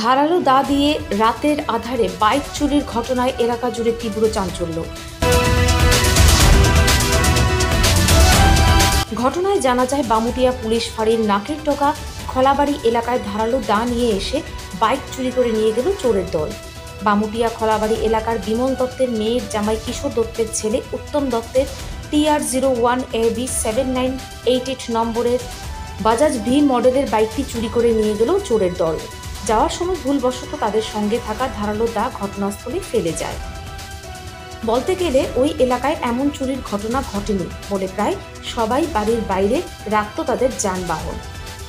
ধারালো দা দিয়ে রাতের আধারে বাইক চুরির ঘটনায় এলাকা জুড়ে তীব্র চাঞ্চল্য। ঘটনায় জানা যায়, বামুটিয়া পুলিশ ফাঁড়ির নাকের টোকা খলাবাড়ি এলাকায় ধারালো দা নিয়ে এসে বাইক চুরি করে নিয়ে গেল চোরের দল। বামুটিয়া খলাবাড়ি এলাকার বিমল দত্তের মেয়ের জামাই কিশোর দত্তের ছেলে উত্তম দত্তের TR01AB 7988 নম্বরের বাজাজ ভি মডেলের বাইকটি চুরি করে নিয়ে গেল চোরের দল। যাওয়ার সময় ভুলবশত তাদের সঙ্গে থাকা ধারালো দা ঘটনাস্থলে ফেলে যায়। বলতে গেলে ওই এলাকায় এমন চুরির ঘটনা ঘটেনি বলে প্রায় সবাই বাড়ির বাইরে রাখত তাদের যানবাহন।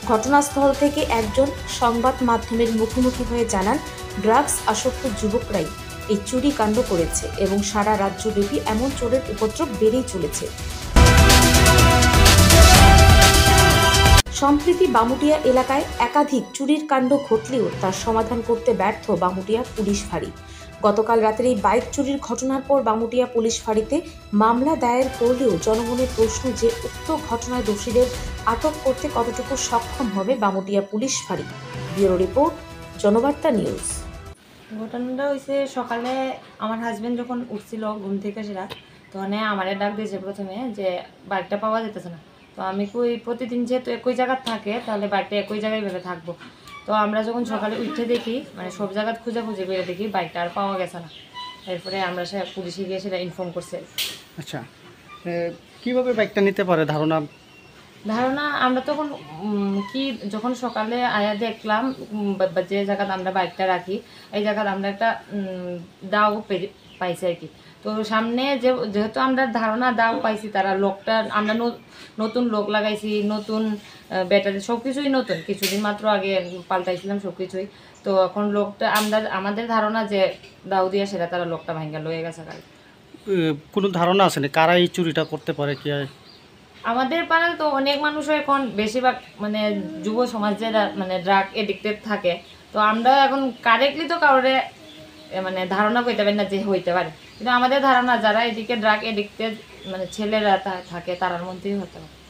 ঘটনাস্থল থেকে একজন সংবাদ মাধ্যমের মুখোমুখি হয়ে জানান, ড্রাগস আসক্ত যুবকরাই এই চুরি কাণ্ড করেছে এবং সারা রাজ্যব্যাপী এমন চোরের উপদ্রব বেড়েই চলেছে। সম্প্রতি বামুটিয়া এলাকায় একাধিক চুরির কাণ্ড ঘটলেও তার সমাধান করতে ব্যর্থ বামুটিয়া পুলিশ ফাঁড়ি। গতকাল রাতের এই বাইক চুরির ঘটনার পর বামুটিয়া পুলিশ ফাঁড়িতে মামলা দায়ের করলেও জনমনের প্রশ্ন যে উক্ত ঘটনায় দোষীদের আটক করতে কতটুকু সক্ষম হবে বামুটিয়া পুলিশ ফাঁড়ি। Bureau report, Janabarta news. ঘটনাটা হয়েছে সকালে আমার হাজবেন্ড যখন উঠছিল ঘুম থেকে সেটা তখন আমারে ডাক দিয়েছে প্রথমে যে বাইকটা পাওয়া যেতেছে না। তো আমি প্রতিদিন যেহেতু একই জায়গায় থাকে তাহলে বাইকটা একই জায়গায় ভেবে থাকবো। তো আমরা যখন সকালে উঠে দেখি মানে সব জায়গায় খুঁজে করে দেখি বাইকটা আর পাওয়া গেছে না। এরপরে আমরা পুলিশে গিয়ে সেটা ইনফর্ম করছি। আচ্ছা, কিভাবে বাইকটা নিতে পারে ধারণা আমরা তখন যখন সকালে আয়া দেখলাম যে জায়গায় আমরা বাইকটা রাখি এই জায়গায় আমরা একটা দাও পাইছি আর কি। তো সামনে যেহেতু আমরা ধারণা দাও পাইছি, তারা লোকটা আমরা নতুন লোক লাগাইছি, নতুন ব্যাটারি সব কিছুই নতুন, কিছুদিন মাত্র আগে পাল্টাইছিলাম সব কিছুই। তো এখন লোকটা আমাদের ধারণা যে দাও দিয়া সেটা তারা লোকটা ভাঙ্গা লয়ে গেছে। কোনো ধারণা আছে না কারা এই চুরিটা করতে পারে? কি আমাদের পাড়ায় তো অনেক মানুষও এখন বেশিরভাগ মানে যুব সমাজ যারা মানে ড্রাগ এডিক্টেড থাকে। তো আমরা এখন কারেক্টলি তো কারোরে মানে ধারণা করতে পারি না যে হইতে পারে, কিন্তু আমাদের ধারণা যারা এদিকে ড্রাগ এডিক্টেড মানে ছেলেরা থাকে তার মধ্যেই হতে পারে।